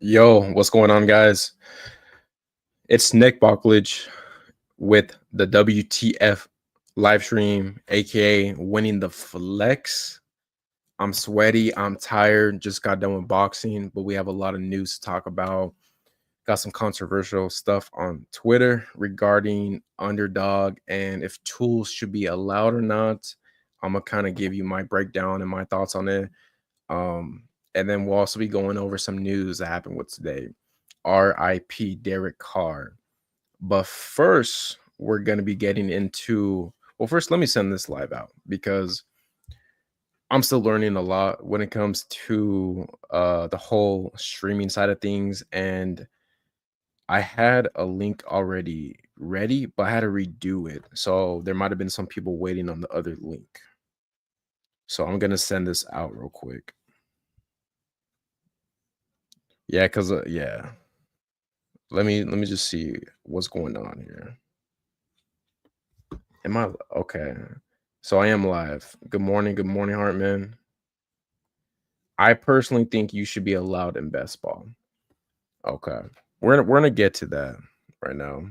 Yo, what's going on, guys? It's Nick Buckledge with the WTF live stream, aka winning the flex. I'm sweaty, I'm tired, just got done with boxing, but we have a lot of news to talk about. Got some controversial stuff on Twitter regarding underdog and if tools should be allowed or not. I'm gonna kind of give you my breakdown and my thoughts on it. Um, and then we'll also be going over some news that happened with today. RIP Derek Carr. But first, we're going to be getting into. Well, first, let me send this live out because I'm still learning a lot when it comes to the whole streaming side of things. And I had a link already ready, but I had to redo it. So there might have been some people waiting on the other link. So I'm going to send this out real quick. Yeah, because, yeah. Let me just see what's going on here. Am I okay? So I am live. Good morning, Hartman. I personally think you should be allowed in best ball. Okay, we're gonna get to that right now.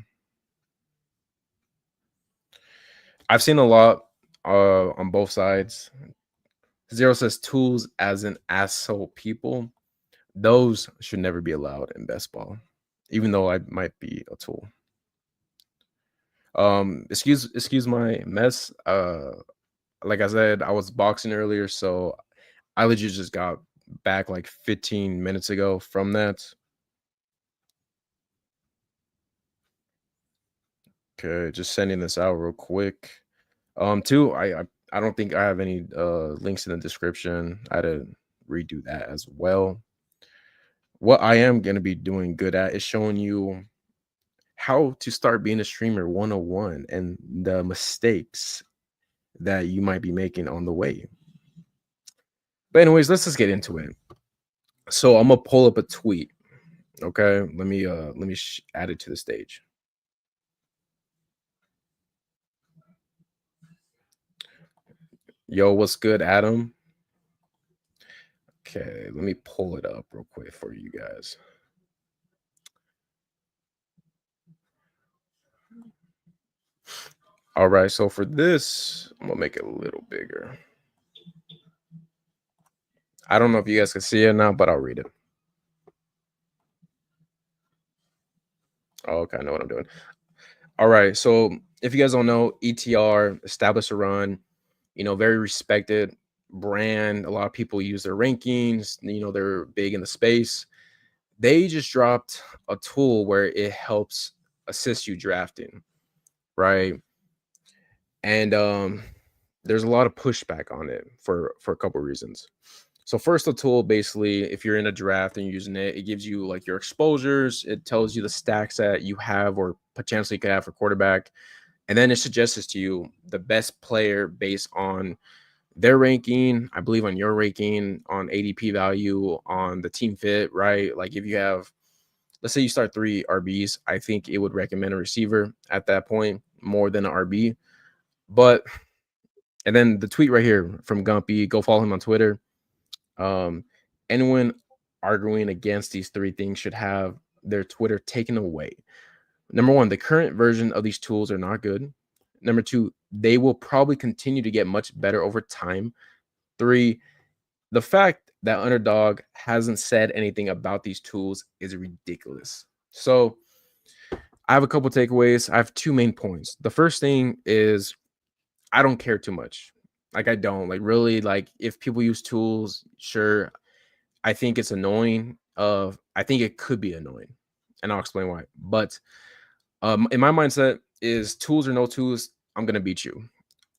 I've seen a lot on both sides. Zero says tools as an asshole people. Those should never be allowed in best ball, even though I might be a tool. Excuse my mess. Like I said, I was boxing earlier, so I legit just got back like 15 minutes ago from that. Okay, just sending this out real quick. Two, I don't think I have any links in the description. I had to redo that as well. What I am gonna be doing good at is showing you how to start being a streamer 101 and the mistakes that you might be making on the way. But anyways, let's just get into it. So I'm gonna pull up a tweet. Okay, let me add it to the stage. Yo, what's good, Adam? Okay, let me pull it up real quick for you guys. All right, so for this, I'm gonna make it a little bigger. I don't know if you guys can see it now, but I'll read it. Oh, okay, I know what I'm doing. All right, so if you guys don't know, ETR, Establish a Run, very respected brand. A lot of people use their rankings, they're big in the space. They just dropped a tool where it helps assist you drafting, right? And there's a lot of pushback on it for a couple reasons. So first, the tool basically, if you're in a draft and you're using it, it gives you like your exposures. It tells you the stacks that you have or potentially could have for quarterback, and then it suggests to you the best player based on their ranking, I believe on your ranking, on ADP value, on the team fit, right? Like if you have, let's say you start 3 RBs, I think it would recommend a receiver at that point more than an RB. But and then the tweet right here from Gumpy, go follow him on Twitter. Anyone arguing against these 3 things should have their Twitter taken away. Number 1, the current version of these tools are not good. Number 2, they will probably continue to get much better over time. 3, the fact that Underdog hasn't said anything about these tools is ridiculous. So I have a couple takeaways. I have 2 main points. The first thing is I don't care too much. Like I don't like really like if people use tools, sure. I think it's annoying. I think it could be annoying, and I'll explain why. But in my mindset is tools or no tools, I'm gonna beat you.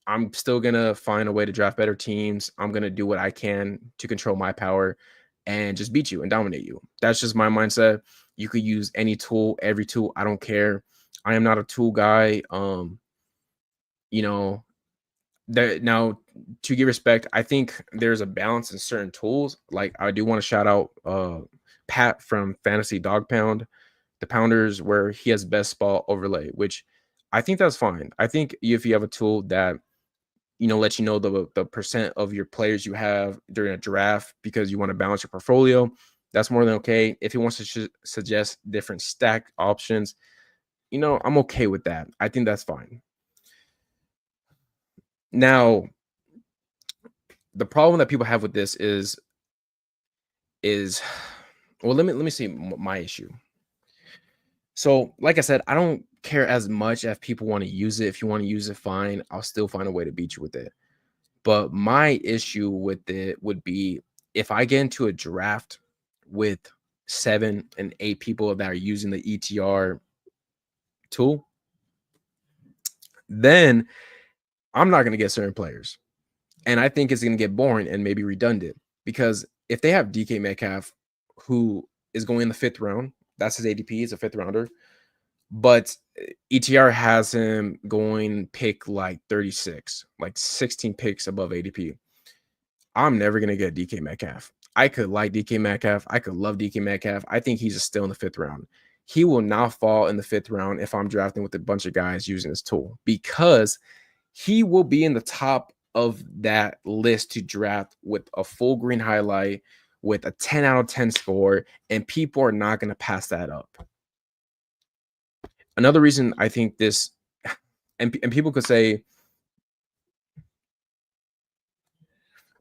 I'm still gonna find a way to draft better teams. I'm gonna do what I can to control my power and just beat you and dominate you. That's just my mindset. You could use any tool, every tool. I don't care. I am not a tool guy. You know, there now to give respect, I think there's a balance in certain tools. Like I do want to shout out Pat from Fantasy Dog Pound, the Pounders, where he has best ball overlay, which I think that's fine. I think if you have a tool that lets you know the percent of your players you have during a draft because you want to balance your portfolio, that's more than okay. If he wants to suggest different stack options, I'm okay with that. I think that's fine. Now, the problem that people have with this is well, let me see my issue. So, like I said, I don't care as much if people want to use it. If you want to use it, fine. I'll still find a way to beat you with it. But my issue with it would be if I get into a draft with 7 and 8 people that are using the ETR tool, then I'm not going to get certain players. And I think it's going to get boring and maybe redundant because if they have DK Metcalf, who is going in the 5th round, that's his ADP, it's a 5th rounder. But ETR has him going pick like 36, like 16 picks above ADP. I'm never going to get DK Metcalf. I could like DK Metcalf. I could love DK Metcalf. I think he's still in the 5th round. He will not fall in the 5th round if I'm drafting with a bunch of guys using this tool because he will be in the top of that list to draft with a full green highlight, with a 10 out of 10 score, and people are not going to pass that up. Another reason I think this, and people could say,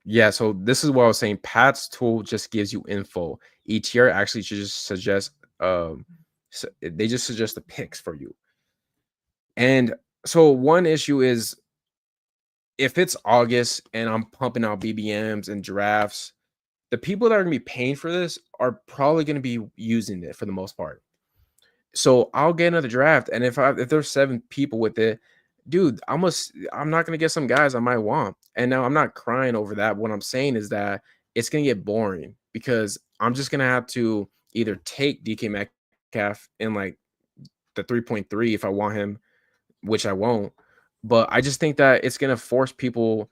yeah, so this is what I was saying. Pat's tool just gives you info. ETR actually should just suggest, they just suggest the picks for you. And so one issue is if it's August and I'm pumping out BBMs and drafts, the people that are going to be paying for this are probably going to be using it for the most part. So I'll get another draft, and if there's 7 people with it, dude, I'm not gonna get some guys I might want. And now I'm not crying over that. What I'm saying is that it's gonna get boring because I'm just gonna have to either take DK Metcalf in like the 3.3 if I want him, which I won't. But I just think that it's gonna force people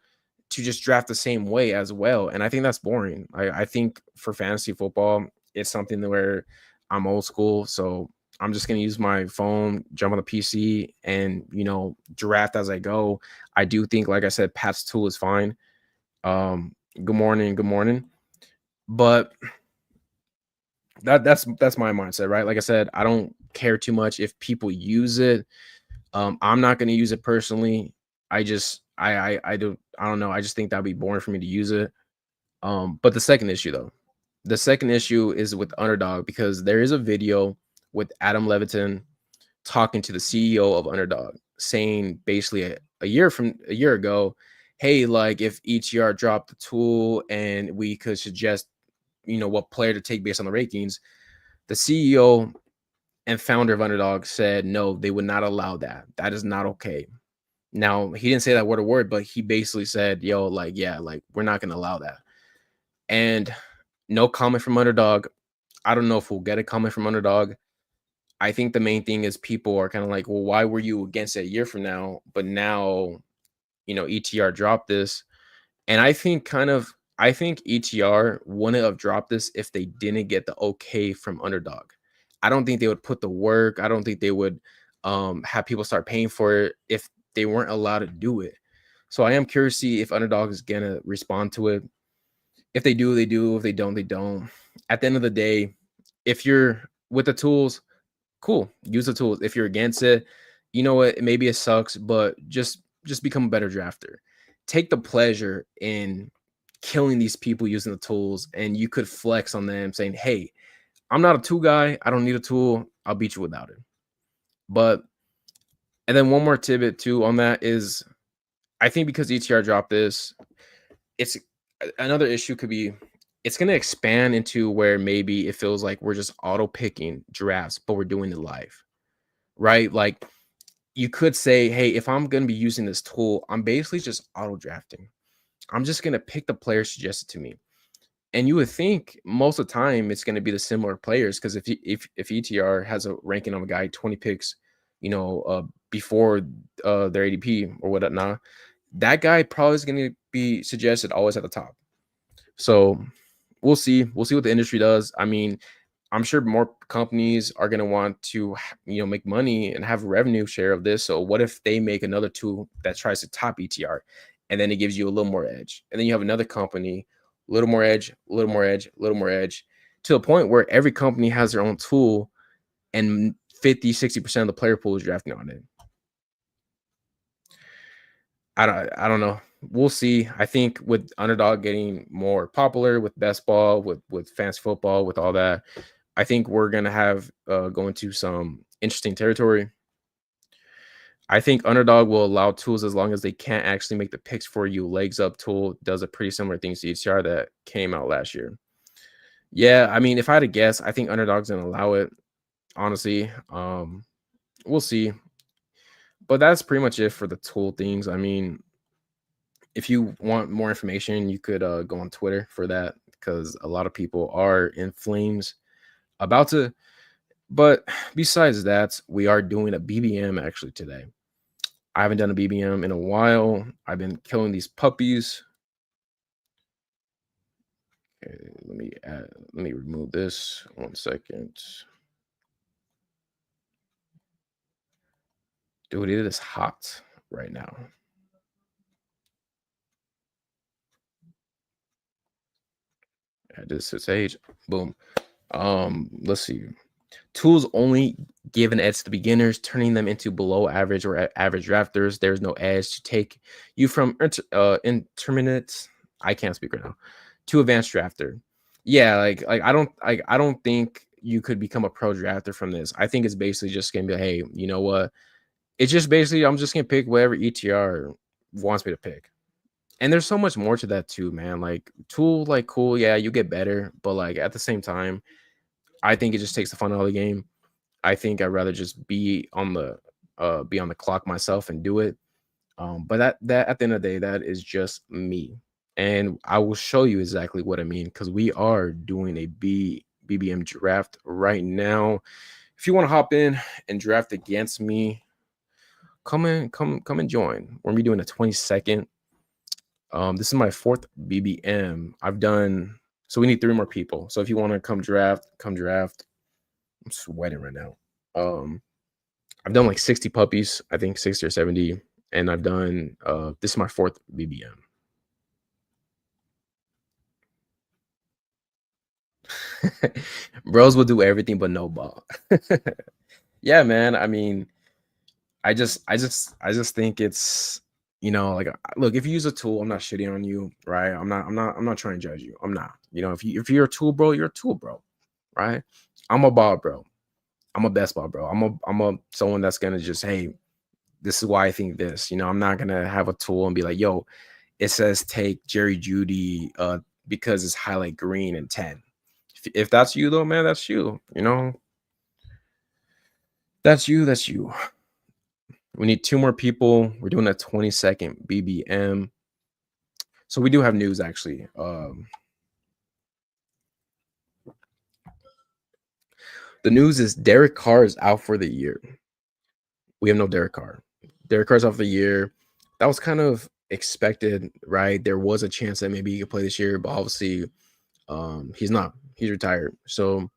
to just draft the same way as well. And I think that's boring. I think for fantasy football, it's something where I'm old school. So I'm just going to use my phone, jump on the PC, and, draft as I go. I do think, like I said, Pat's tool is fine. Good morning. Good morning. But that's my mindset, right? Like I said, I don't care too much if people use it. I'm not going to use it personally. I don't know. I just think that'd be boring for me to use it. But the second issue is with Underdog because there is a video with Adam Levitin talking to the CEO of Underdog, saying basically a year ago, hey, like if ETR dropped the tool and we could suggest, what player to take based on the rankings, the CEO and founder of Underdog said no, they would not allow that. That is not okay. Now, he didn't say that word to word, but he basically said, yo, like, yeah, like, we're not going to allow that. And no comment from Underdog. I don't know if we'll get a comment from Underdog. I think the main thing is people are kind of like, well, why were you against it a year from now? But now, ETR dropped this. And I think ETR wouldn't have dropped this if they didn't get the okay from Underdog. I don't think they would put the work. I don't think they would have people start paying for it if they weren't allowed to do it. So I am curious to see if Underdog is gonna respond to it. If they do, they do. If they don't, they don't. At the end of the day, if you're with the tools, cool. Use the tools. If you're against it, you know what? Maybe it sucks, but just become a better drafter. Take the pleasure in killing these people using the tools, and you could flex on them saying, hey, I'm not a tool guy. I don't need a tool. I'll beat you without it. But and then one more tidbit too on that is I think because ETR dropped this, it's another issue could be it's going to expand into where maybe it feels like we're just auto picking drafts, but we're doing it live, right? Like you could say, hey, if I'm going to be using this tool, I'm basically just auto drafting. I'm just going to pick the players suggested to me. And you would think most of the time it's going to be the similar players because if ETR has a ranking of a guy 20 picks, before their ADP or whatnot, that guy probably is going to be suggested always at the top. So we'll see. We'll see what the industry does. I mean, I'm sure more companies are going to want to, make money and have a revenue share of this. So what if they make another tool that tries to top ETR and then it gives you a little more edge? And then you have another company, a little more edge, a little more edge, a little more edge. to the point where every company has their own tool and 50-60% of the player pool is drafting on it. I don't know. We'll see. I think with Underdog getting more popular, with best ball, with fantasy football, with all that, I think we're gonna have go into some interesting territory. I think Underdog will allow tools as long as they can't actually make the picks for you. Legs Up tool does a pretty similar thing to ECR that came out last year. Yeah, I mean, if I had to guess, I think Underdog's gonna allow it. Honestly, we'll see. But that's pretty much it for the tool things. I mean, if you want more information, you could go on Twitter for that because a lot of people are in flames about to. But besides that, we are doing a BBM actually today. I haven't done a BBM in a while. I've been killing these puppies. Okay, let me remove this 1 second. Dude, it is hot right now. At this age, boom. Let's see. Tools only give an edge to beginners, turning them into below average or average drafters. There's no edge to take you from intermediate. I can't speak right now. To advanced drafter. Yeah, I don't think you could become a pro drafter from this. I think it's basically just gonna be, hey, you know what? It's just basically I'm just gonna pick whatever ETR wants me to pick. And there's so much more to that too, man. Like tool, like cool, yeah, you get better, but like at the same time, I think it just takes the fun out of the game. I think I'd rather just be on the clock myself and do it. But that at the end of the day, that is just me. And I will show you exactly what I mean because we are doing a BBM draft right now. If you want to hop in and draft against me, come and join. We're gonna be doing a 20-second. This is my 4th BBM. I've done so we need 3 more people. So if you want to come draft, come draft. I'm sweating right now. I've done like 60 puppies, I think 60 or 70, and I've done this is my 4th BBM. Bros will do everything but no ball. Yeah, man. I mean, I just think it's like look, if you use a tool, I'm not shitting on you, right? I'm not trying to judge you. I'm not. If you're a tool bro, you're a tool bro, right? I'm a ball bro. I'm a best ball bro. I'm a someone that's gonna just, hey, this is why I think this. I'm not gonna have a tool and be like, yo, it says take Jerry Judy because it's highlight green and 10. If that's you though, man, that's you. That's you. That's you. We need 2 more people. We're doing a 20-second BBM. So we do have news actually. The news is Derek Carr is out for the year. We have no Derek Carr. Derek Carr's out for the year. That was kind of expected, right? There was a chance that maybe he could play this year, but obviously he's not. He's retired. So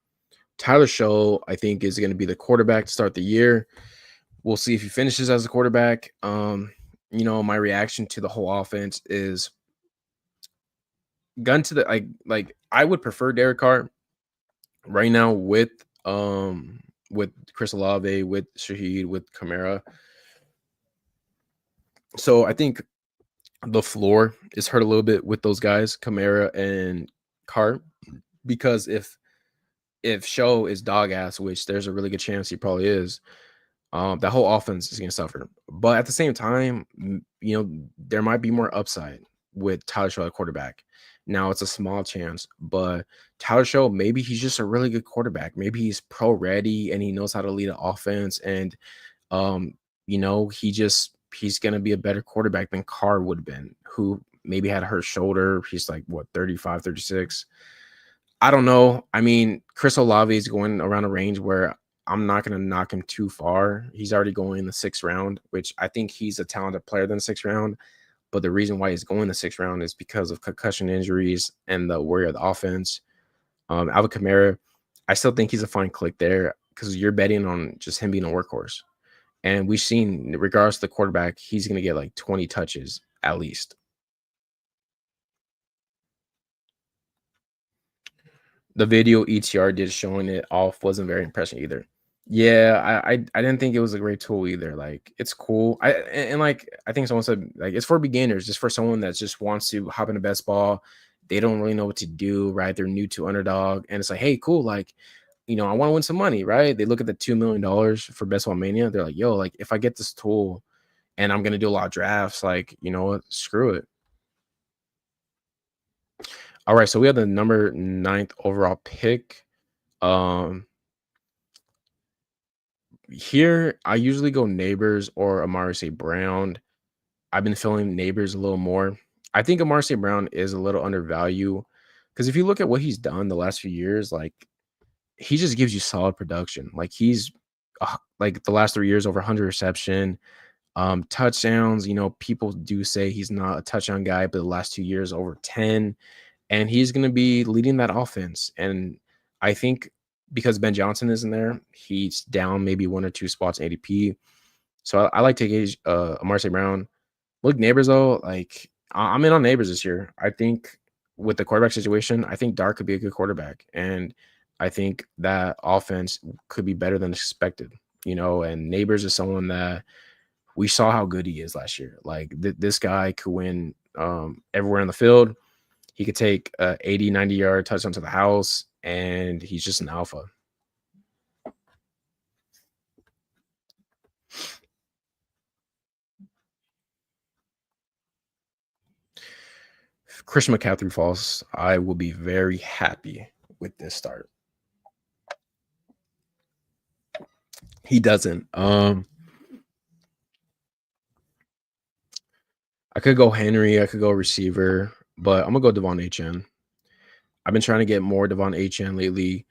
Tyler Show, I think, is going to be the quarterback to start the year. We'll see if he finishes as a quarterback. My reaction to the whole offense is gun to the like I would prefer Derek Carr right now with Chris Olave, with Shaheed, with Kamara. So I think the floor is hurt a little bit with those guys, Kamara and Carr, because if Show is dog ass, which there's a really good chance he probably is, that whole offense is going to suffer. But at the same time, there might be more upside with Tyler Show at quarterback. Now it's a small chance, but Tyler Show, maybe he's just a really good quarterback. Maybe he's pro ready and he knows how to lead an offense. And, he's going to be a better quarterback than Carr would have been, who maybe had a hurt shoulder. He's like, what, 35, 36. I don't know. I mean, Chris Olave is going around a range where I'm not going to knock him too far. He's already going in the 6th round, which I think he's a talented player than the 6th round. But the reason why he's going the 6th round is because of concussion injuries and the worry of the offense. Alvin Kamara, I still think he's a fine click there because you're betting on just him being a workhorse. And we've seen, regardless of the quarterback, he's going to get like 20 touches at least. The video ETR did showing it off wasn't very impressive either. Yeah, I didn't think it was a great tool either. Like, it's cool. Like, I think someone said, like, it's for beginners, just for someone that just wants to hop into best ball. They don't really know what to do, right? They're new to underdog, and it's like, hey, cool, like, I want to win some money, right? They look at the $2 million for Best Ball Mania. They're like, yo, like, if I get this tool and I'm gonna do a lot of drafts, like, you know what? Screw it. All right, so we have the number ninth overall pick. Um, Here I usually go Neighbors or Amari St. Brown. I've been feeling Neighbors a little more. I think Amari St. Brown is a little undervalued because if you look at what he's done the last few years, like, he just gives you solid production. Like, he's like the last 3 years over 100 reception, touchdowns. People do say he's not a touchdown guy, but the last 2 years over 10, and he's going to be leading that offense. And I think because Ben Johnson isn't there, he's down maybe one or two spots in ADP. So I like to gauge Amari St. Brown. Look, Neighbors though, like, I'm in on Neighbors this year. I think with the quarterback situation, I think Dart could be a good quarterback, and I think that offense could be better than expected. And Neighbors is someone that we saw how good he is last year. Like, this guy could win everywhere on the field. He could take a 80, 90-yard touchdown to the house, and he's just an alpha. If Christian McCaffrey falls, I will be very happy with this start. He doesn't. I could go Henry. I could go receiver, but I'm gonna go Devon Achane. I've been trying to get more Devon Achane lately.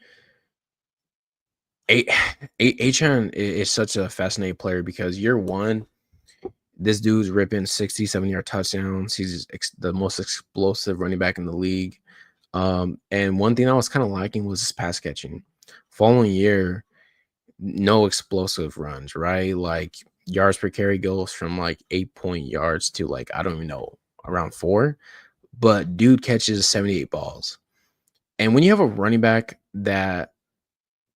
Achane is such a fascinating player because year one, this dude's ripping 60, 70-yard touchdowns. He's the most explosive running back in the league. And one thing I was kind of liking was his pass catching. Following year, no explosive runs, right? Like, yards per carry goes from like 8 yards to, like, I don't even know, around 4. But dude catches 78 balls. And when you have a running back that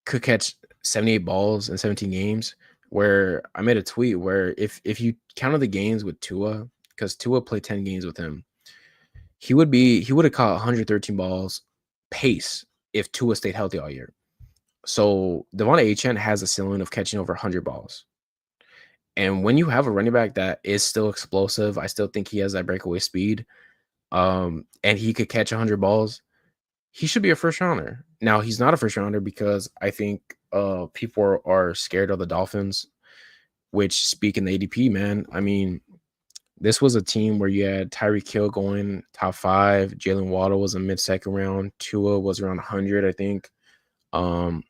could catch 78 balls in 17 games, where I made a tweet where if you counted the games with Tua, because Tua played 10 games with him, he would have caught 113 balls pace if Tua stayed healthy all year. So Devon Achane has a ceiling of catching over 100 balls. And when you have a running back that is still explosive, I still think he has that breakaway speed, and he could catch 100 balls. He should be a first rounder. Now, he's not a first rounder because I think people are scared of the Dolphins, which, speaking the ADP, man, I mean, this was a team where you had Tyreek Hill going top 5, Jalen Waddle was a mid-second round, Tua was around 100, I think. Devon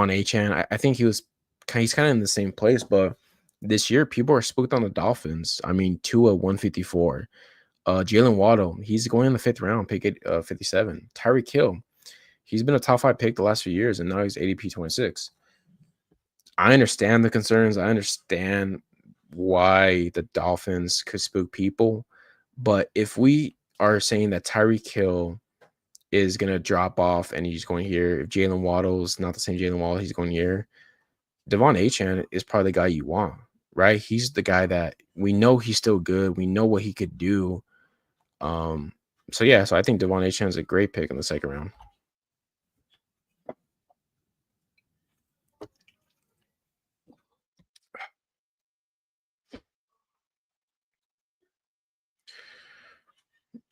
Achane, I think he's kind of in the same place, but this year people are spooked on the Dolphins. I mean, Tua 154. Jalen Waddle, he's going in the 5th round, pick at 57. Tyreek Hill, he's been a top 5 pick the last few years, and now he's ADP 26. I understand the concerns. I understand why the Dolphins could spook people. But if we are saying that Tyreek Hill is going to drop off and he's going here, if Jalen Waddle's not the same Jalen Waddle, he's going here, Devon Achane is probably the guy you want, right? He's the guy that we know he's still good. We know what he could do. So I think Devon Achane is a great pick in the 2nd round.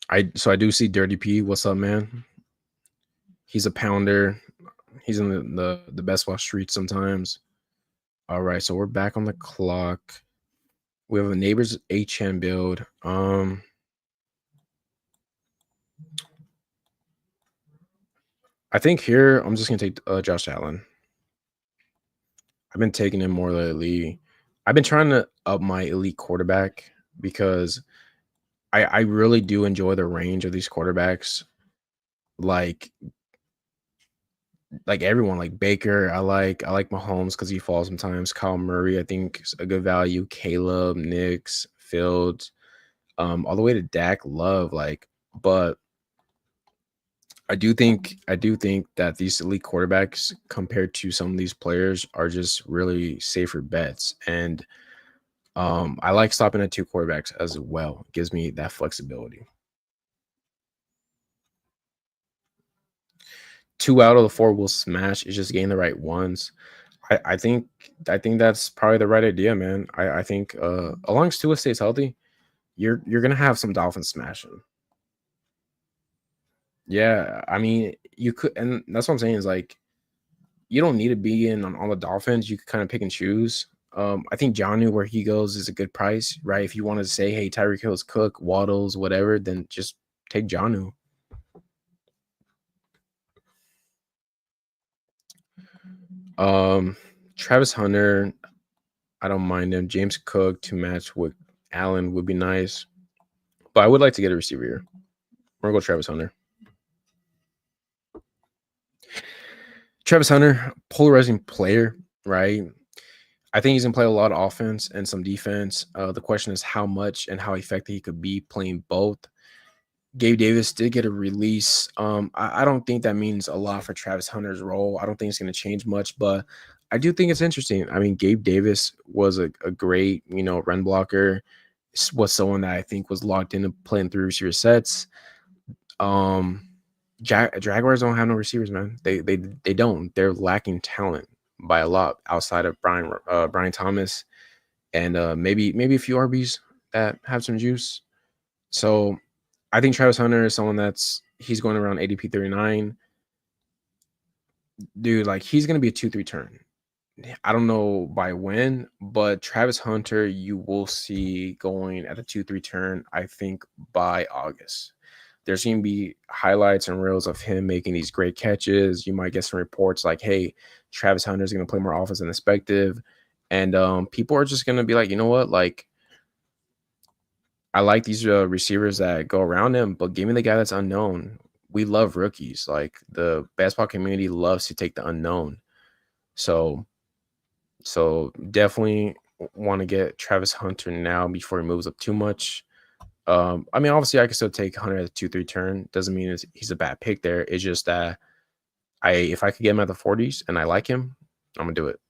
I do see Dirty P. What's up, man? He's a pounder. He's in the best watch street sometimes. All right, so we're back on the clock. We have a Neighbors HN build. I think here I'm just gonna take Josh Allen. I've been taking him more lately. I've been trying to up my elite quarterback because I really do enjoy the range of these quarterbacks. Like everyone, like Baker, I like Mahomes because he falls sometimes. Kyle Murray, I think, is a good value. Caleb, Nix, Fields, all the way to Dak, Love. But I do think that these elite quarterbacks compared to some of these players are just really safer bets. And I like stopping at two quarterbacks as well. It gives me that flexibility. Two out of the four will smash. It's just getting the right ones. I think that's probably the right idea, man. I think as long as Tua stays healthy, you're gonna have some Dolphins smashing. Yeah, I mean you could, and that's what I'm saying is like you don't need to be in on all the Dolphins. You could kind of pick and choose. I think Johnu where he goes is a good price, right? If you want to say, hey, Tyreek Hill's Cook, Waddles, whatever, then just take Johnu. Um, Travis Hunter, I don't mind him. James Cook to match with Allen would be nice, but I would like to get a receiver here. We're gonna go Travis Hunter. Travis Hunter, polarizing player, right? I think he's gonna play a lot of offense and some defense. The question is how much and how effective he could be playing both. Gabe Davis did get a release. I don't think that means a lot for Travis Hunter's role. I don't think it's going to change much, but I do think it's interesting. I mean, Gabe Davis was a great, run blocker. Was someone that I think was locked into playing through receiver sets. Um, Jaguars don't have no receivers, man. They don't. They're lacking talent by a lot outside of Brian Thomas and maybe a few RBs that have some juice. So I think Travis Hunter is someone he's going around ADP 39. Dude, like he's gonna be a 2-3 turn. I don't know by when, but Travis Hunter you will see going at a 2-3 turn, I think by August. There's gonna be highlights and reels of him making these great catches. You might get some reports like, hey, Travis Hunter is gonna play more offense than expected. And people are just gonna be like, you know what, like I like these receivers that go around him, but give me the guy that's unknown. We love rookies. Like the basketball community loves to take the unknown. So, so definitely want to get Travis Hunter now before he moves up too much. I mean, obviously, I can still take Hunter at a 2-3 turn. Doesn't mean he's a bad pick there. It's just that if I could get him at the 40s and I like him, I'm gonna do it.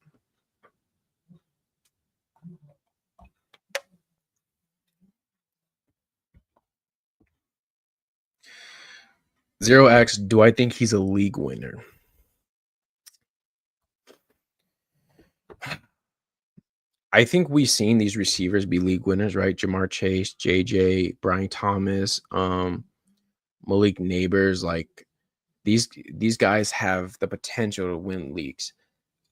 0x. Do I think he's a league winner? I think we've seen these receivers be league winners, right? Jamar Chase, JJ, Brian Thomas, Malik Neighbors. Like these guys have the potential to win leagues.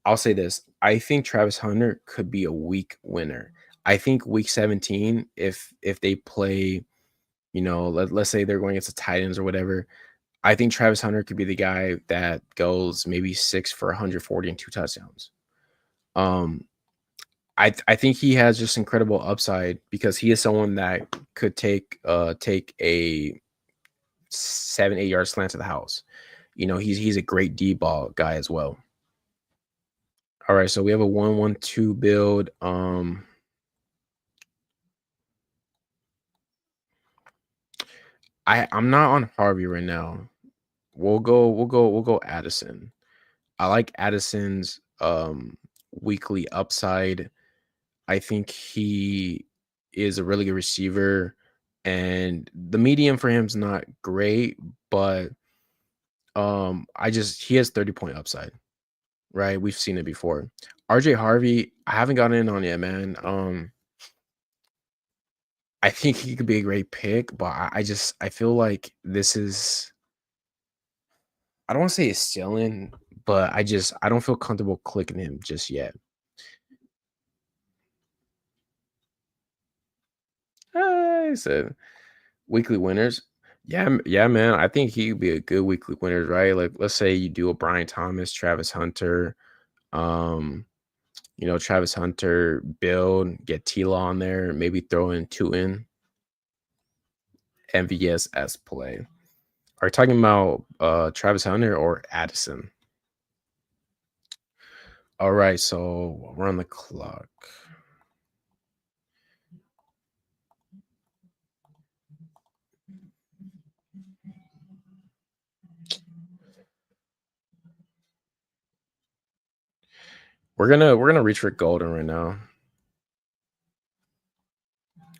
I'll say this: I think Travis Hunter could be a week winner. I think week 17, if they play, let's say they're going against the Titans or whatever. I think Travis Hunter could be the guy that goes maybe 6 for 140 and 2 touchdowns. Um, I think he has just incredible upside because he is someone that could take a 7-8 yard slant to the house. He's a great D ball guy as well. All right, so we have a 1-1-2 build. I'm not on Harvey right now. We'll go Addison. I like Addison's weekly upside. I think he is a really good receiver, and the medium for him is not great, but he has 30-point upside, right? We've seen it before. RJ Harvey, I haven't gotten in on yet, man. I think he could be a great pick, but I feel like this is I don't want to say it's stealing, but I don't feel comfortable clicking him just yet. I said weekly winners. Yeah, yeah, man. I think he would be a good weekly winners, right? Like, let's say you do a Brian Thomas, Travis Hunter, um, Travis Hunter build, get T-Law on there, maybe throw in two in MVS as play. Are you talking about Travis Hunter or Addison? All right, so we're on the clock. We're gonna reach for Golden right now.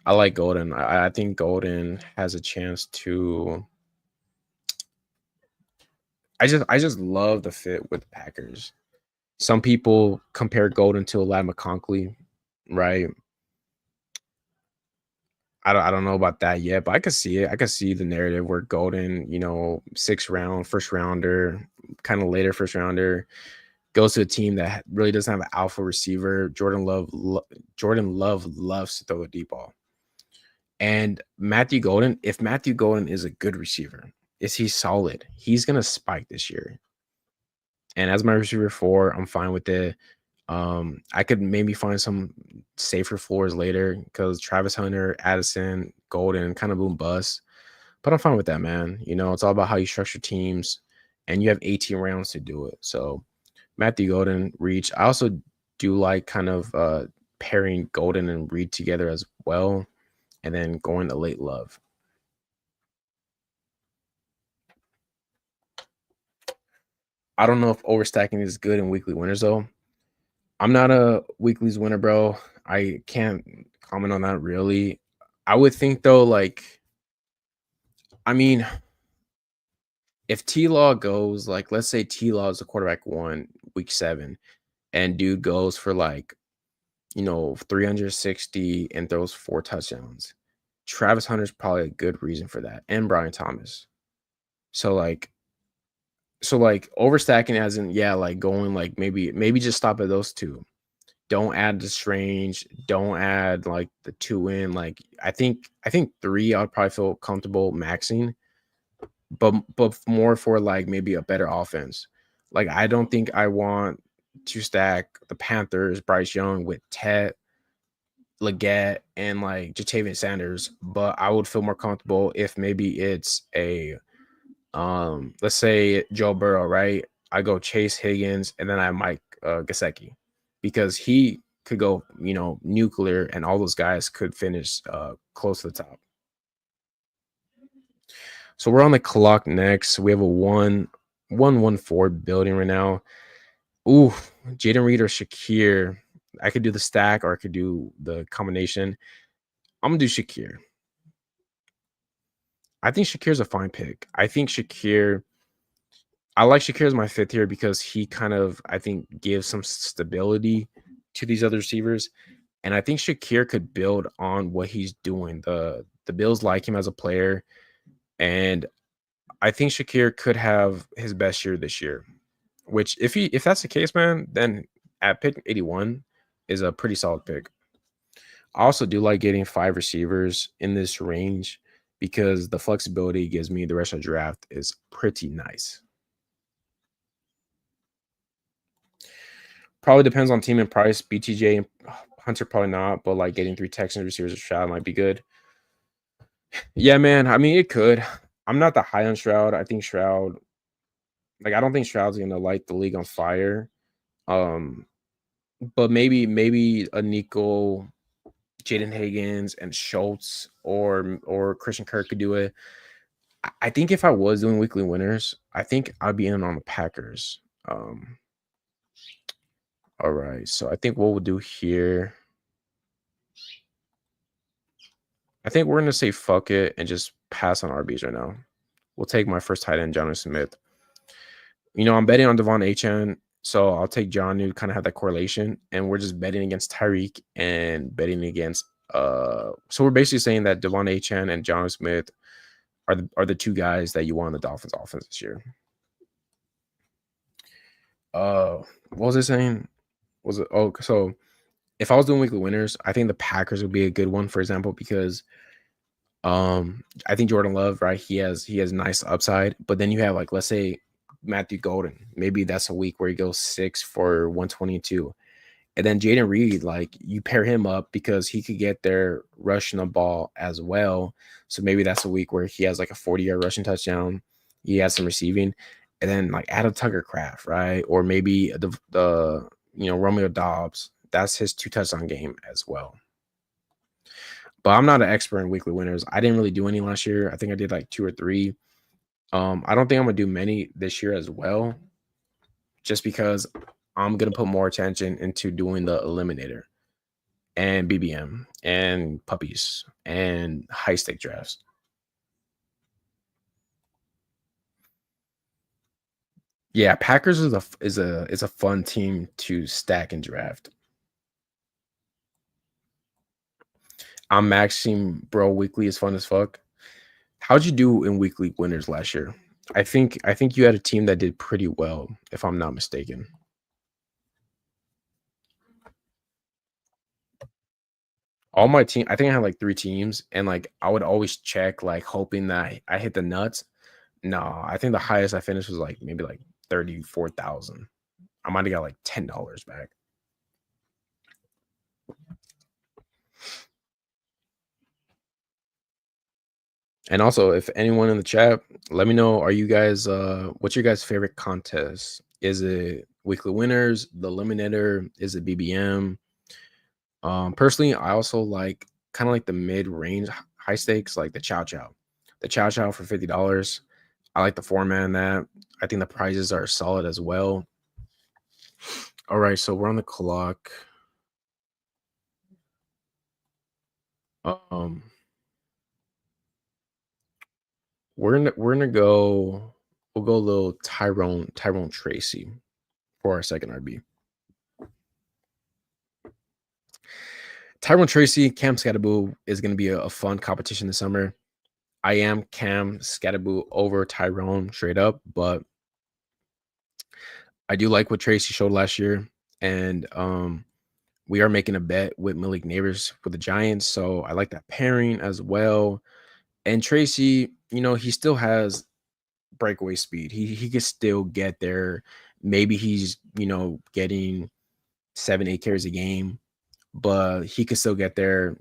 I like Golden. I think Golden has a chance to. I just love the fit with the Packers. Some people compare Golden to Ladd McConkey, right? I don't know about that yet, but I could see it. I could see the narrative where Golden, sixth round, first rounder, kind of later first rounder, goes to a team that really doesn't have an alpha receiver. Jordan Love loves to throw the deep ball. And Matthew Golden, if Matthew Golden is a good receiver, is he solid? He's gonna spike this year. And as my receiver 4, I'm fine with it. I could maybe find some safer floors later because Travis Hunter, Addison, Golden kind of boom bust. But I'm fine with that, man. It's all about how you structure teams, and you have 18 rounds to do it. So Matthew Golden, reach. I also do like kind of pairing Golden and Reed together as well, and then going to late Love. I don't know if overstacking is good in weekly winners though. I'm not a weeklies winner, bro. I can't comment on that really. I would think though, like, I mean, if T Law goes, like, let's say T Law is the quarterback 1 week 7, and dude goes for like, 360 and throws 4 touchdowns. Travis Hunter's probably a good reason for that, and Brian Thomas. So like, overstacking as in, yeah, like going like maybe just stop at those 2. Don't add the Strange. Don't add like the 2 in. Like I think 3 I'd probably feel comfortable maxing, but more for like maybe a better offense. Like I don't think I want to stack the Panthers, Bryce Young with Ted, Leggett, and like Jatavian Sanders, but I would feel more comfortable if maybe it's a let's say Joe Burrow, right? I go Chase Higgins and then I Mike Gesicki because he could go, nuclear, and all those guys could finish close to the top. So we're on the clock next. We have a 1-1-1-4 building right now. Ooh, Jaden Reed or Shakir. I could do the stack or I could do the combination. I'm gonna do Shakir. I think Shakir's a fine pick. I like Shakir as my 5th here because he kind of, I think, gives some stability to these other receivers. And I think Shakir could build on what he's doing. The Bills like him as a player. And I think Shakir could have his best year this year. Which if that's the case, man, then at pick 81 is a pretty solid pick. I also do like getting 5 receivers in this range because the flexibility it gives me the rest of the draft is pretty nice. Probably depends on team and price. BTJ and Hunter probably not, but like getting 3 Texans receivers or Stroud might be good. Yeah, man. I mean, it could. I'm not that high on Stroud. I think Stroud, like, I don't think Stroud's gonna light the league on fire. But maybe a Nico, Jaden Higgins, and Schultz or Christian Kirk could do it. I think if I was doing weekly winners, I think I'd be in on the Packers. All right, so I think what we'll do here, I think we're gonna say fuck it and just pass on RBs right now. We'll take my first tight end, Jonnu Smith. I'm betting on Devon Achane, so I'll take John to kind of have that correlation, and we're just betting against Tyreek and betting against. So we're basically saying that Devon Achane and Jonnu Smith are the 2 guys that you want in the Dolphins offense this year. What was I saying? Was it? Oh, so if I was doing weekly winners, I think the Packers would be a good one, for example, because I think Jordan Love, right? He has nice upside, but then you have like, let's say Matthew Golden. Maybe that's a week where he goes 6 for 122. And then Jaden Reed, like, you pair him up because he could get there rushing the ball as well. So maybe that's a week where he has like a 40-yard rushing touchdown. He has some receiving. And then like add a Tucker Craft, right? Or maybe the Romeo Dobbs. That's his 2 touchdown game as well. But I'm not an expert in weekly winners. I didn't really do any last year. I think I did like 2 or 3. I don't think I'm gonna do many this year as well, just because I'm gonna put more attention into doing the eliminator and BBM and puppies and high stake drafts. Yeah, Packers is a fun team to stack and draft. I'm maxing bro weekly is fun as fuck. How'd you do in weekly winners last year? I think you had a team that did pretty well, if I'm not mistaken. All my team, I think I had like 3 teams, and like I would always check, like hoping that I hit the nuts. No, I think the highest I finished was like maybe like 34,000. I might have got like $10 back. And also, if anyone in the chat, let me know. Are you guys what's your guys' favorite contest? Is it weekly winners, the eliminator? Is it BBM? Personally, I also like kind of like the mid-range high stakes, like the Chow Chow. The Chow Chow for $50. I like the format in that. I think the prizes are solid as well. All right, so we're on the clock. Um, we're gonna go. We'll go a little Tyrone Tracy for our second RB. Tyrone Tracy, Cam Scattaboo is gonna be a fun competition this summer. I am Cam Scattaboo over Tyrone straight up, but I do like what Tracy showed last year, and we are making a bet with Malik Neighbors for the Giants, so I like that pairing as well. And Tracy, he still has breakaway speed. He could still get there. Maybe he's getting 7-8 carries a game, but he could still get there.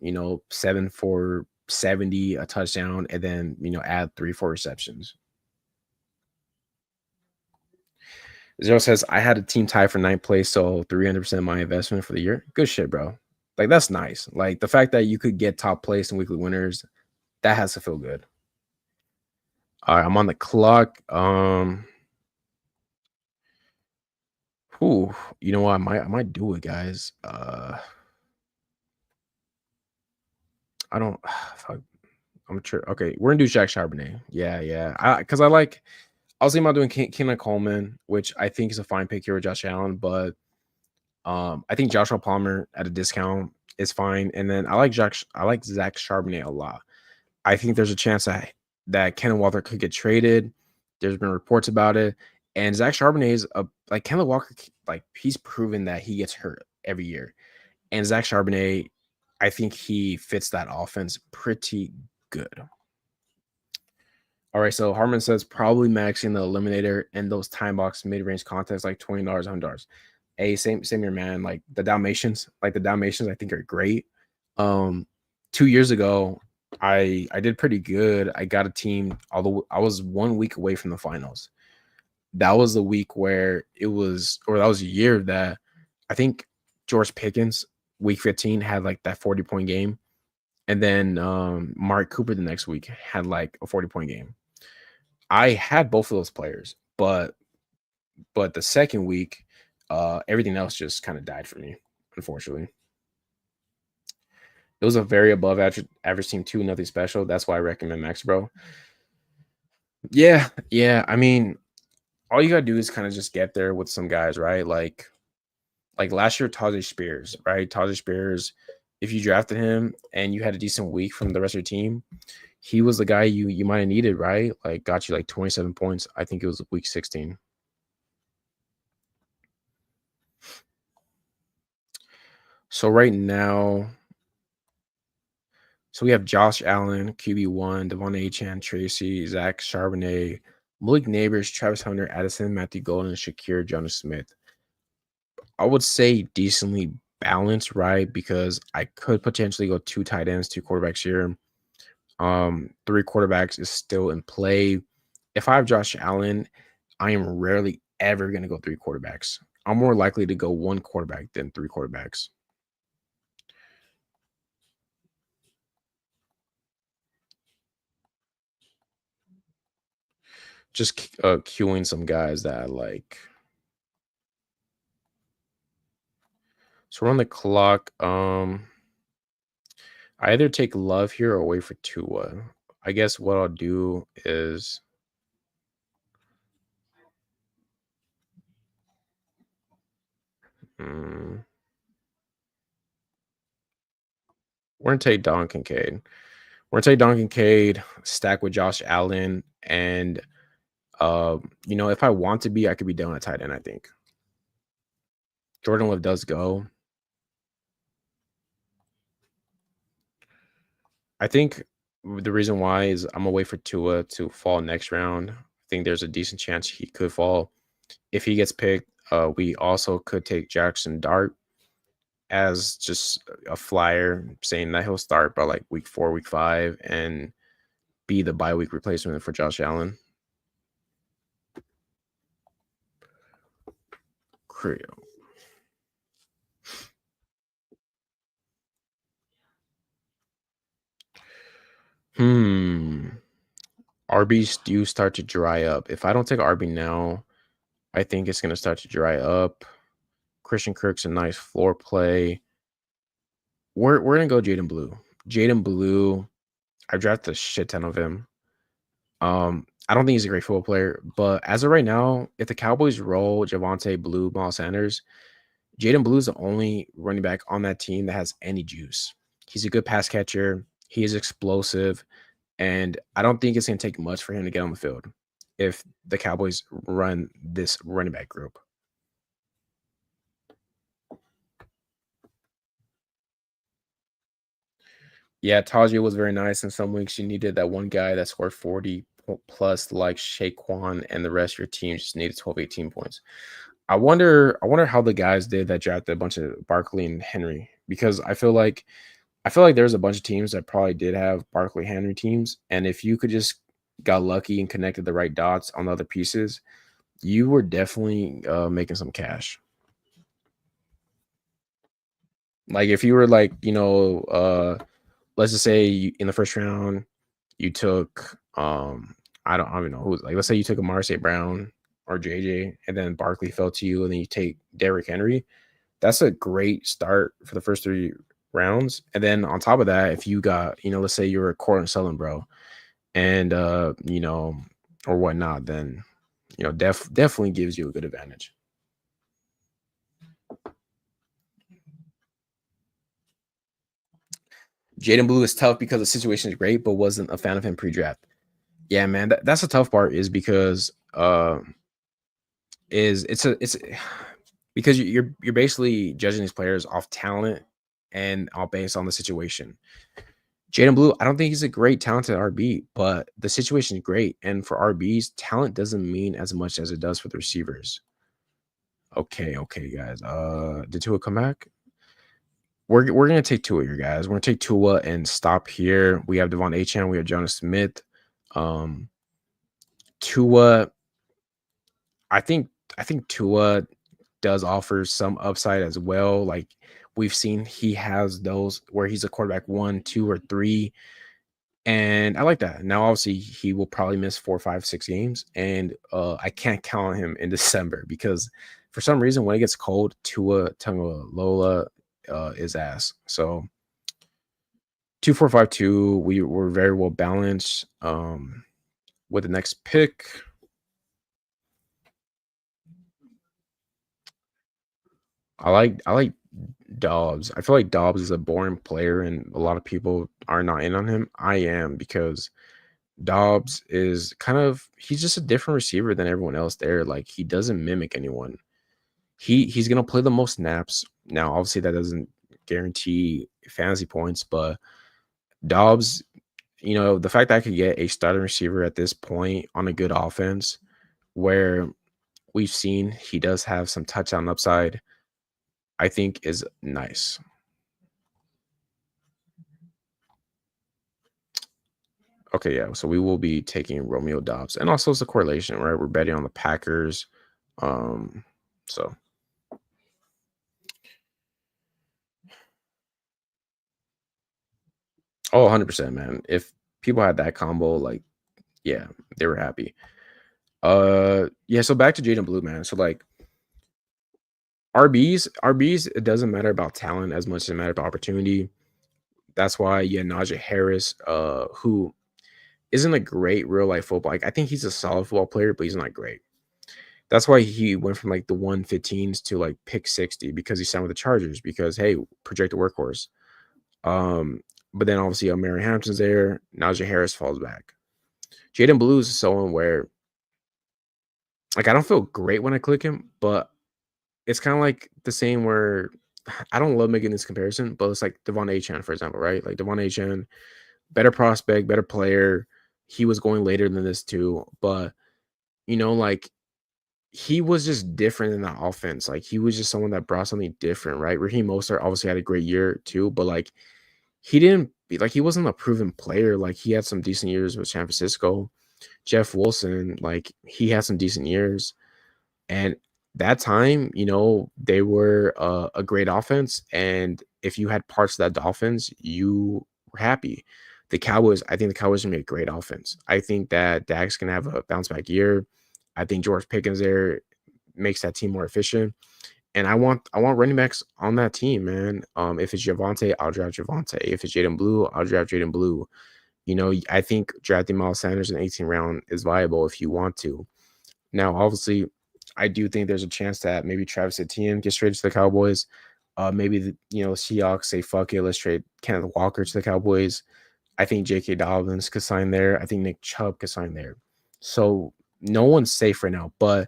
7 for 70, a touchdown, and then add 3-4 receptions. Zero says, I had a team tie for ninth place, so 300% of my investment for the year. Good shit, bro. Like, that's nice. Like, the fact that you could get top place and weekly winners, that has to feel good. All right, I'm on the clock. Whew, you know what? I might do it, guys. I don't. Fuck, I'm sure. Okay, we're gonna do Jack Charbonnet. Yeah, yeah. Because I was thinking about doing Keenan Coleman, which I think is a fine pick here with Josh Allen, but I think Joshua Palmer at a discount is fine. And then I like Zach Charbonnet a lot. I think there's a chance that Kenneth Walker could get traded. There's been reports about it. And Zach Charbonnet is like Kenneth Walker, like he's proven that he gets hurt every year. And Zach Charbonnet, I think he fits that offense pretty good. All right, so Harmon says probably maxing the eliminator and those time box mid range contests like $20, $100. Hey, same here, man. Like the Dalmatians, I think are great. Um, 2 years ago, I did pretty good. I got a team, although I was 1 week away from the finals. That was the week where that was a year that I think George Pickens, week 15, had like that 40-point game. And then Mark Cooper the next week had like a 40-point game. I had both of those players, but the second week, everything else just kind of died for me, unfortunately. It was a very above average team too, nothing special. That's why I recommend Max Bro. Yeah, yeah. I mean, all you gotta do is kind of just get there with some guys, right? Like last year, Tajay Spears, right? Tajay Spears, if you drafted him and you had a decent week from the rest of your team, he was the guy you might have needed, right? Like got you like 27 points. I think it was week 16. So right now, so we have Josh Allen, QB1, Devon Achan, Tracy, Zach Charbonnet, Malik Neighbors, Travis Hunter, Addison, Matthew Golden, Shakir, Jonas Smith. I would say decently balanced, right? Because I could potentially go 2 tight ends, 2 quarterbacks here. 3 quarterbacks is still in play. If I have Josh Allen, I am rarely ever going to go 3 quarterbacks. I'm more likely to go 1 quarterback than 3 quarterbacks. Just queuing some guys that I like. So we're on the clock. I either take Love here or wait for Tua. I guess what I'll do is mm, we're gonna take Don Kincaid. We're gonna take Don Kincaid, stack with Josh Allen, and if I want to be, I could be down at tight end. I think Jordan Love does go. I think the reason why is I'm gonna wait for Tua to fall next round. I think there's a decent chance he could fall. If he gets picked, we also could take Jackson Dart as just a flyer, saying that he'll start by like week 4, week 5, and be the bye week replacement for Josh Allen. Creo. Hmm. RBs do start to dry up. If I don't take RB now, I think it's gonna start to dry up. Christian Kirk's a nice floor play. We're gonna go Jaden Blue. Jaden Blue, I drafted a shit ton of him. I don't think he's a great football player, but as of right now, if the Cowboys roll Javante Blue, Miles Sanders, Jaden Blue is the only running back on that team that has any juice. He's a good pass catcher. He is explosive, and I don't think it's gonna take much for him to get on the field if the Cowboys run this running back group. Yeah, Tajia was very nice. In some weeks, you needed that one guy that scored 40 plus, like Shaquan, and the rest of your team just needed 12, 18 points. I wonder how the guys did that drafted a bunch of Barkley and Henry, because I feel like there's a bunch of teams that probably did have Barkley Henry teams, and if you could just got lucky and connected the right dots on the other pieces, you were definitely making some cash. Like if you were like, let's just say in the first round you took I don't even know who, like let's say you took a Marseille Brown or JJ, and then Barkley fell to you, and then you take Derrick Henry. That's a great start for the first 3 rounds. And then on top of that, if you got, let's say you're a Cortland Sutton, bro, and or whatnot, then definitely gives you a good advantage. Jaden Blue is tough because the situation is great, but wasn't a fan of him pre-draft. Yeah, man, that's the tough part, is because is it's because you're basically judging these players off talent and all based on the situation. Jaden Blue, I don't think he's a great talented RB, but the situation is great. And for RBs, talent doesn't mean as much as it does for the receivers. Okay, okay, guys. Did Tua come back? We're gonna take Tua here, guys. We're gonna take Tua and stop here. We have Devon Achan, we have Jonas Smith. Um, Tua, I think I think Tua does offer some upside as well. Like we've seen, he has those where he's a quarterback 1, 2, or 3. And I like that. Now, obviously, he will probably miss 4, 5, 6 games, and I can't count on him in December because for some reason, when it gets cold, Tua Tagovailoa is ass. So 2, 4, 5, 2. We were very well balanced. With the next pick, I like Dobbs. I feel like Dobbs is a boring player, and a lot of people are not in on him. I am, because Dobbs is he's just a different receiver than everyone else there. Like he doesn't mimic anyone. He's gonna play the most snaps. Now, obviously, that doesn't guarantee fantasy points, but Dobbs, the fact that I could get a starting receiver at this point on a good offense, where we've seen he does have some touchdown upside, I think is nice. Okay, yeah. So we will be taking Romeo Dobbs, and also it's a correlation, right? We're betting on the Packers. Um, so oh, 100%, man. If people had that combo, like, yeah, they were happy. Yeah, so back to Jaden Blue, man. So like RBs, it doesn't matter about talent as much as it matters about opportunity. That's why, yeah, Najee Harris, who isn't a great real life football. Like, I think he's a solid football player, but he's not great. That's why he went from like the 115s to like pick 60 because he signed with the Chargers because hey, projected workhorse. Um, but then obviously Mary Hampton's there. Najee Harris falls back. Jaden Blue is someone where like I don't feel great when I click him, but it's kind of like the same where I don't love making this comparison, but it's like Devon Achan, for example, right? Like Devon Achan, better prospect, better player. He was going later than this too, but like he was just different in that offense. Like he was just someone that brought something different, right? Raheem Mostert obviously had a great year too, but like he didn't like he wasn't a proven player. Like he had some decent years with San Francisco. Jeff Wilson, like he had some decent years. And that time, they were a great offense. And if you had parts of that Dolphins, you were happy. I think the Cowboys are going to be a great offense. I think that Dak's going to have a bounce back year. I think George Pickens there makes that team more efficient. And I want running backs on that team, man. If it's Javante, I'll draft Javante. If it's Jaden Blue, I'll draft Jaden Blue. I think drafting Miles Sanders in the 18th round is viable if you want to. Now, obviously, I do think there's a chance that maybe Travis Etienne gets traded to the Cowboys. Maybe the Seahawks say fuck it, let's trade Kenneth Walker to the Cowboys. I think J.K. Dobbins could sign there. I think Nick Chubb could sign there. So no one's safe right now. But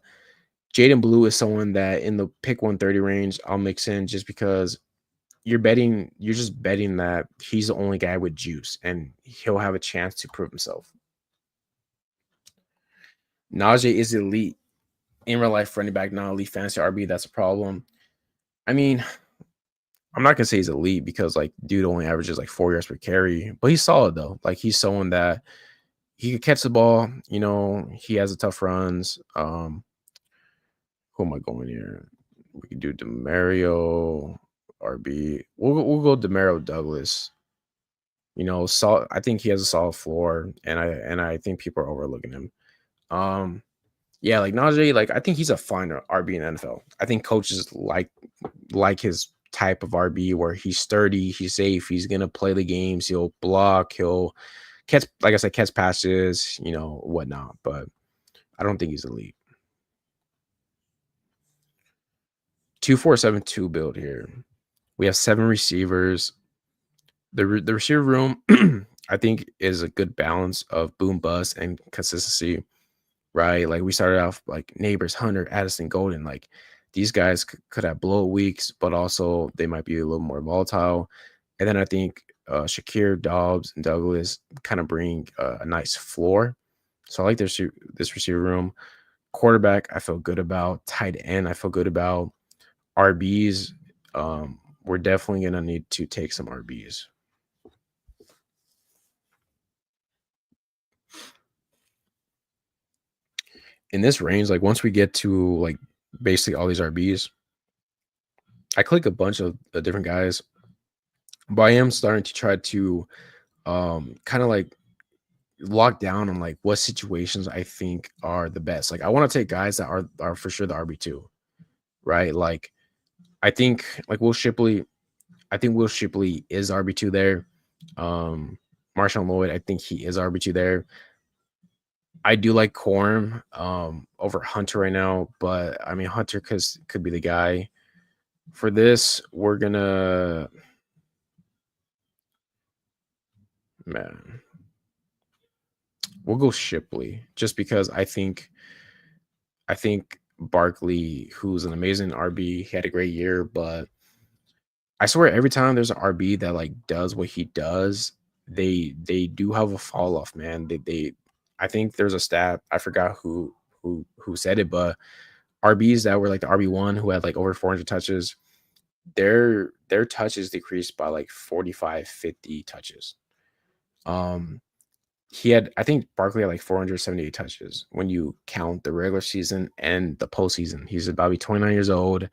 Jaden Blue is someone that in the pick 130 range, I'll mix in just because you're just betting that he's the only guy with juice and he'll have a chance to prove himself. Najee is elite in real life running back, not elite fantasy RB. That's a problem. I mean, I'm not gonna say he's elite because like dude only averages like 4 yards per carry, but he's solid though. Like he's someone that he could catch the ball. He has a tough runs. Who am I going here? We can do Demario RB. We'll go Demario Douglas. I think he has a solid floor, and I think people are overlooking him. Yeah, like Najee, like I think he's a fine RB in the NFL. I think coaches like his type of RB where he's sturdy, he's safe, he's gonna play the games, he'll block, he'll catch, like I said, catch passes, whatnot. But I don't think he's elite. 2-4-7-2 build here. We have 7 receivers. The receiver room, I think, is a good balance of boom bust and consistency. Right? Like we started off like Neighbors, Hunter, Addison, Golden. Like these guys could have blow weeks, but also they might be a little more volatile. And then I think Shakir, Dobbs, and Douglas kind of bring a nice floor. So I like this receiver room. Quarterback, I feel good about. Tight end, I feel good about. RBs, we're definitely gonna need to take some RBs. In this range, like once we get to like basically all these RBs, I click a bunch of different guys, but I am starting to try to kind of like lock down on like what situations I think are the best. Like I want to take guys that are for sure the RB2, right? Like I think like Will Shipley, I think Will Shipley is RB2 there. Marshawn Lloyd, I think he is RB2 there. I do like Corm over Hunter right now, but I mean Hunter could be the guy. For this, we're gonna man. We'll go Shipley just because I think Barkley, who's an amazing RB, he had a great year, but I swear every time there's an RB that like does what he does, they do have a fall off, man. They I think there's a stat, I forgot who said it, but RBs that were like the RB1 who had like over 400 touches, their touches decreased by like 45, 50 touches. Um I think Barkley had like 478 touches when you count the regular season and the postseason. He's about to be 29 years old.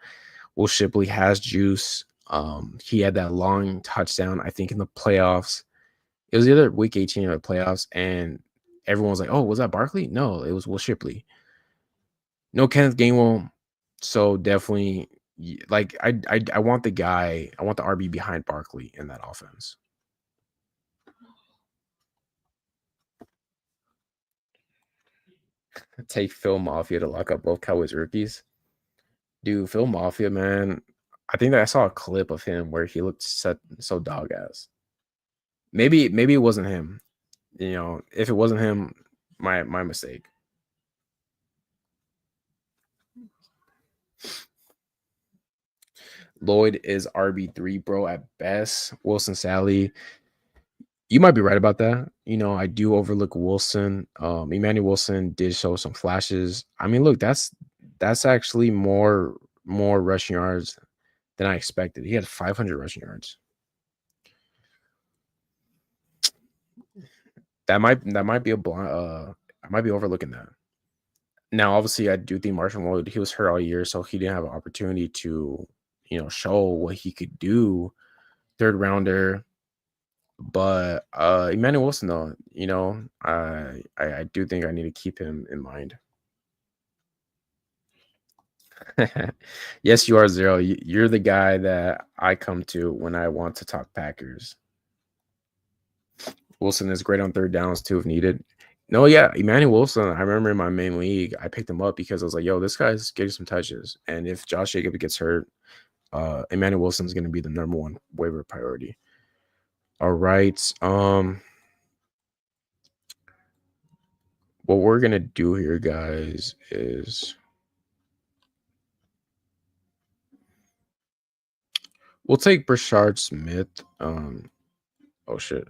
Will Shipley has juice. He had that long touchdown, I think, in the playoffs. It was either week 18 or the playoffs, and everyone was like, oh, was that Barkley? No, it was Will Shipley. No Kenneth Gainwell. So definitely Like I want the guy, I want the RB behind Barkley in that offense. Take Phil Mafia to lock up both Cowboys rookies. Dude, Phil Mafia, man. I think that I saw a clip of him where he looked so dog ass. Maybe it wasn't him. You know, if it wasn't him, my mistake. Lloyd is RB3, bro, at best. Wilson Sally. You might be right about that. You know, I do overlook Wilson. Emmanuel Wilson did show some flashes. I mean, look, that's actually more rushing yards than I expected. He had 500 rushing yards. That might be a blind. I might be overlooking that. Now, obviously, I do think Marshall Lloyd, he was hurt all year, so he didn't have an opportunity to, show what he could do. Third rounder, but Emmanuel Wilson, though, I do think I need to keep him in mind. Yes, you are Zero. You're the guy that I come to when I want to talk Packers. Wilson is great on third downs too if needed. No, yeah, Emmanuel Wilson. I remember in my main league, I picked him up because I was like, "Yo, this guy's getting some touches." And if Josh Jacobs gets hurt, Emmanuel Wilson's going to be the number one waiver priority. All right. What we're gonna do here, guys, is we'll take Brashard Smith. Oh shit,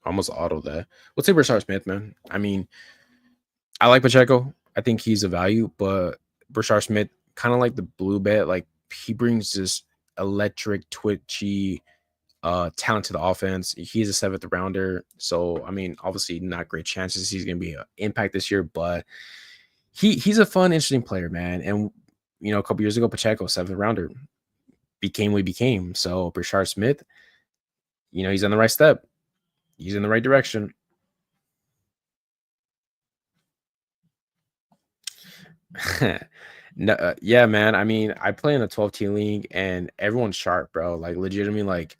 almost auto that. We'll take Brashard Smith, man. I mean, I like Pacheco. I think he's a value, but Brashard Smith, kind of like the blue bet, like he brings this electric, twitchy, talent to the offense. He's a seventh rounder, so I mean, obviously, not great chances he's going to be an impact this year, but he's a fun, interesting player, man. And a couple years ago, Pacheco, seventh rounder, became what he became. So Brashard Smith, he's on the right step. He's in the right direction. No, yeah, man. I mean, I play in a 12-team league, and everyone's sharp, bro. Like, legitimately, like,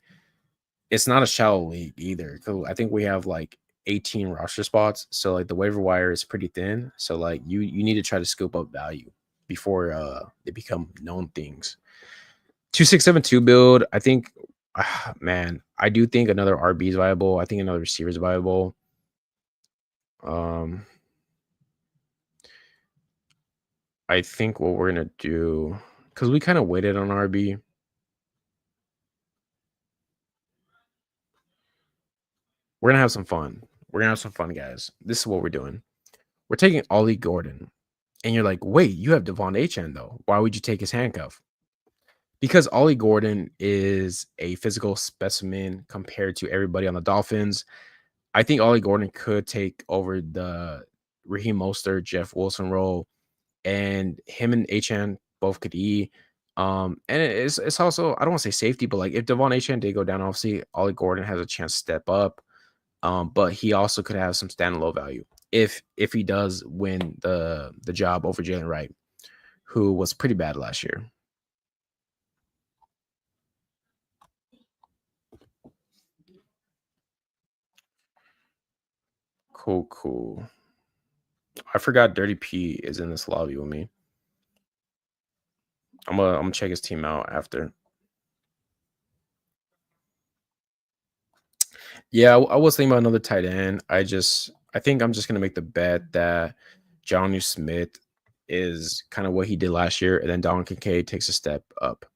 it's not a shallow league either. I think we have like 18 roster spots, so like the waiver wire is pretty thin. So like you need to try to scoop up value before they become known things. 2672 build. I think, man, I do think another RB is viable. I think another receiver is viable. I think what we're gonna do, because we kind of waited on RB. We're gonna have some fun. We're gonna have some fun, guys. This is what we're doing. We're taking Ollie Gordon, and you're like, wait, you have Devon Achane though. Why would you take his handcuff? Because Ollie Gordon is a physical specimen compared to everybody on the Dolphins. I think Ollie Gordon could take over the Raheem Mostert, Jeff Wilson role, and him and Achane both could eat. And it's also, I don't want to say safety, but like if Devon Achane did go down, obviously Ollie Gordon has a chance to step up. But he also could have some standalone value if he does win the job over Jalen Wright, who was pretty bad last year. Cool. I forgot Dirty P is in this lobby with me. I'm gonna check his team out after. Yeah, I was thinking about another tight end. I think I'm just gonna make the bet that Johnny Smith is kind of what he did last year, and then Don Kincaid takes a step up.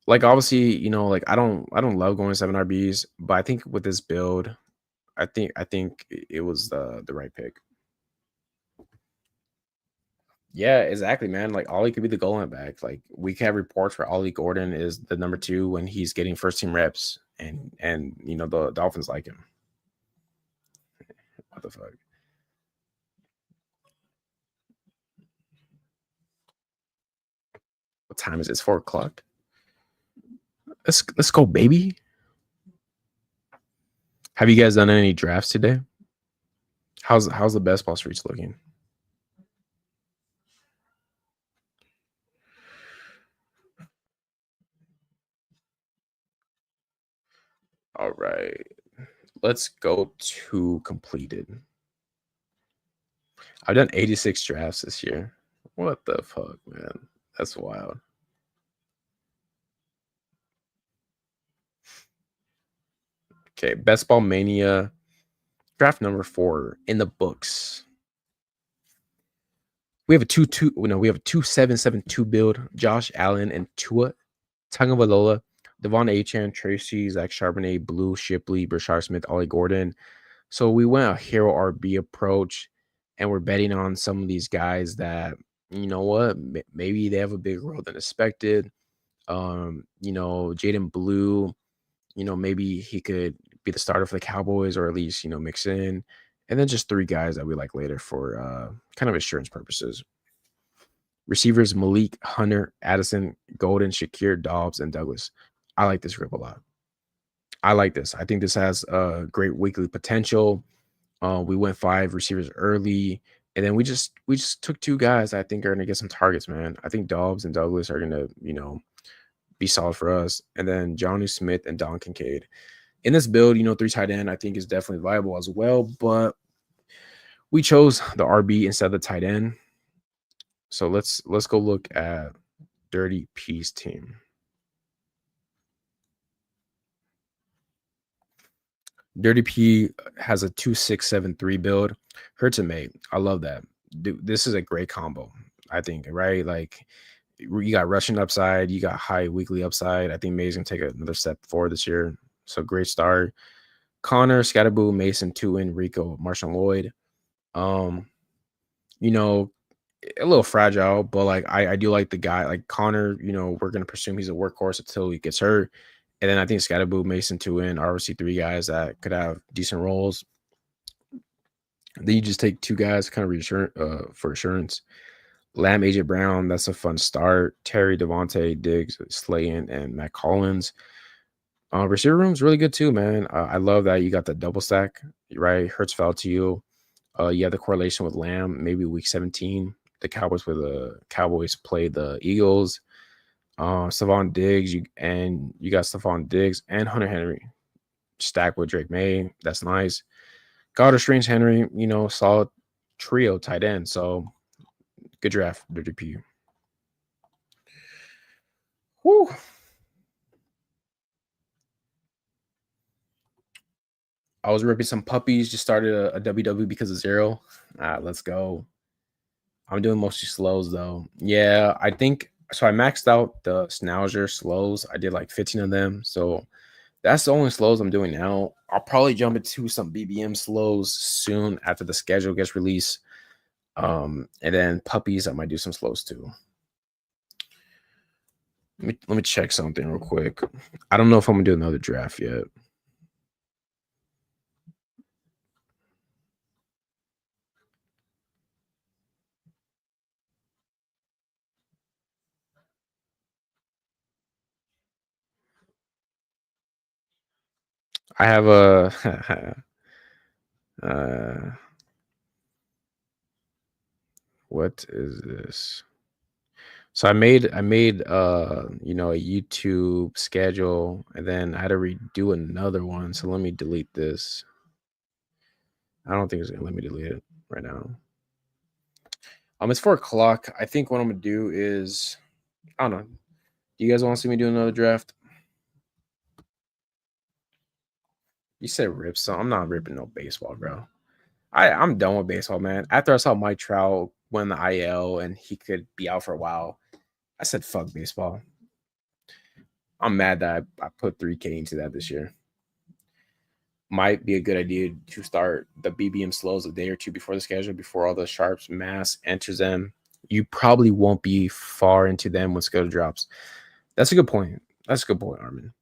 Like obviously, like I don't love going 7 RBs, but I think with this build, I think it was the right pick. Yeah, exactly, man. Like Ollie could be the goal line back. Like we can have reports where Ollie Gordon is the number 2 when he's getting first team reps, and the Dolphins like him. What the fuck? What time is it? It's 4 o'clock. Let's go, baby. Have you guys done any drafts today? How's the best ball streets looking? All right. Let's go to completed. I've done 86 drafts this year. What the fuck, man? That's wild. Okay, Best Ball Mania draft number 4 in the books. We have a 2-2. No, we have a 2-7-7-2 build. Josh Allen and Tua Tagovailoa, Devon Achane, Tracy, Zach Charbonnet, Blue Shipley, Brashard Smith, Ollie Gordon. So we went a hero RB approach, and we're betting on some of these guys that, you know what, maybe they have a bigger role than expected. Jaden Blue, maybe he could be the starter for the Cowboys or at least, mix in. And then just 3 guys that we like later for kind of insurance purposes. Receivers Malik, Hunter, Addison, Golden, Shakir, Dobbs, and Douglas. I like this group a lot. I like this. I think this has great weekly potential. We went 5 receivers early, and then we just took 2 guys I think are gonna get some targets, man. I think Dobbs and Douglas are gonna, be solid for us. And then Johnny Smith and Don Kincaid. In this build, 3 tight end, I think is definitely viable as well, but we chose the RB instead of the tight end. So let's go look at Dirty P's team. Dirty P has a 2-6-7-3 build. Hurts and May. I love that. Dude, this is a great combo, I think, right? Like you got rushing upside, you got high weekly upside. I think May's gonna take another step forward this year. So great start. Connor, Scatterboo, Mason, Tuin, Rico, Marshall Lloyd. Um, you know, a little fragile, but like I do like the guy. Like Connor, we're gonna presume he's a workhorse until he gets hurt. And then I think Scatterboo, Mason, Tuin, ROC 3 guys that could have decent roles. Then you just take 2 guys kind of for assurance. Lamb, AJ Brown, that's a fun start. Terry, Devontae, Diggs, Slayton, and Matt Collins. Receiver room's really good too, man. I love that you got the double stack, right? Hurts fell to you. You have the correlation with Lamb, maybe week 17. The Cowboys play the Eagles. Stephon Diggs, you got Stephon Diggs and Hunter Henry stacked with Drake May. That's nice. Goddard, Strange, Henry, solid trio tight end. So good draft, Dirty P. Whew. I was ripping some puppies, just started a WW because of 0. Let's go. I'm doing mostly slows though. Yeah, I think so. I maxed out the Schnauzer slows. I did like 15 of them. So that's the only slows I'm doing now. I'll probably jump into some BBM slows soon after the schedule gets released. And then puppies, I might do some slows too. Let me check something real quick. I don't know if I'm gonna do another draft yet. I have a uh what is this? So I made a YouTube schedule and then I had to redo another one. So let me delete this. I don't think it's gonna let me delete it right now. It's 4 o'clock. I think what I'm gonna do is I don't know. Do you guys want to see me do another draft? You said rip, so I'm not ripping no baseball, bro. I'm done with baseball, man. After I saw Mike Trout win the IL and he could be out for a while, I said fuck baseball. I'm mad that I put 3K into that this year. Might be a good idea to start the BBM slows a day or 2 before the schedule, before all the sharps mass enters them. You probably won't be far into them when schedule drops. That's a good point. That's a good point, Armin.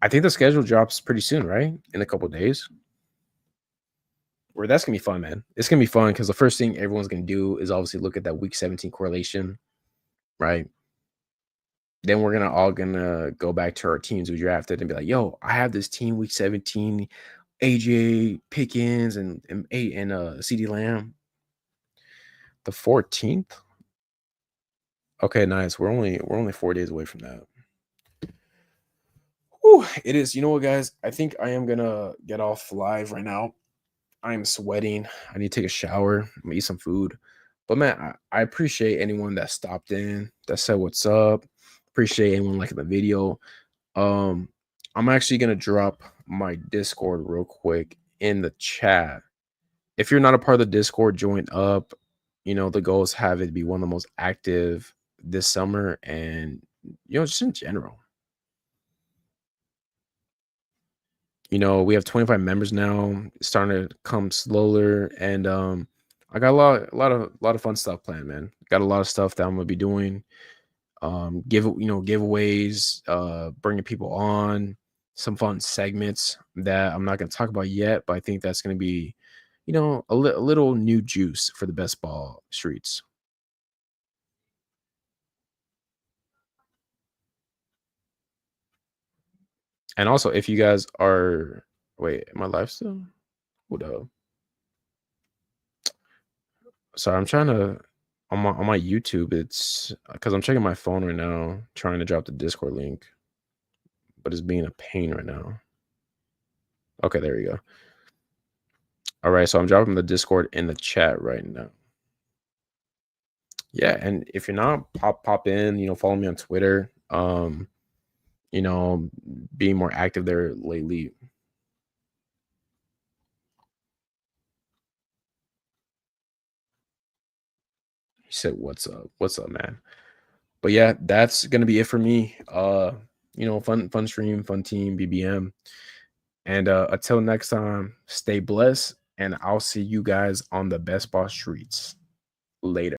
I think the schedule drops pretty soon, right? In a couple days. Where that's gonna be fun, man. It's gonna be fun because the first thing everyone's gonna do is obviously look at that week 17 correlation, right? Then we're gonna go back to our teams we drafted and be like, yo, I have this team week 17, AJ Pickens and CD Lamb. The 14th. Okay, nice. We're only 4 days away from that. Whew. It is. You know what, guys? I think I am gonna get off live right now. I am sweating. I need to take a shower. I'm gonna eat some food. But man, I appreciate anyone that stopped in, that said what's up. Appreciate anyone liking the video. Um, I'm actually gonna drop my Discord real quick in the chat. If you're not a part of the Discord, join up. The goals have it be one of the most active this summer and just in general. We have 25 members now, it's starting to come slower, and I got a lot of fun stuff planned, man. Got a lot of stuff that I'm gonna be doing. Giveaways, bringing people on, some fun segments that I'm not gonna talk about yet, but I think that's gonna be, a little new juice for the best ball streets. And also, if you guys are, wait, am I live still? Hold up. Sorry, I'm trying to on my YouTube. It's because I'm checking my phone right now, trying to drop the Discord link, but it's being a pain right now. Okay, there we go. All right, so I'm dropping the Discord in the chat right now. Yeah, and if you're not, pop in. Follow me on Twitter. You know, being more active there lately. He said, "What's up? What's up, man?" But yeah, that's gonna be it for me. Fun stream, fun team, BBM. And until next time, stay blessed, and I'll see you guys on the Best Ball Streets later.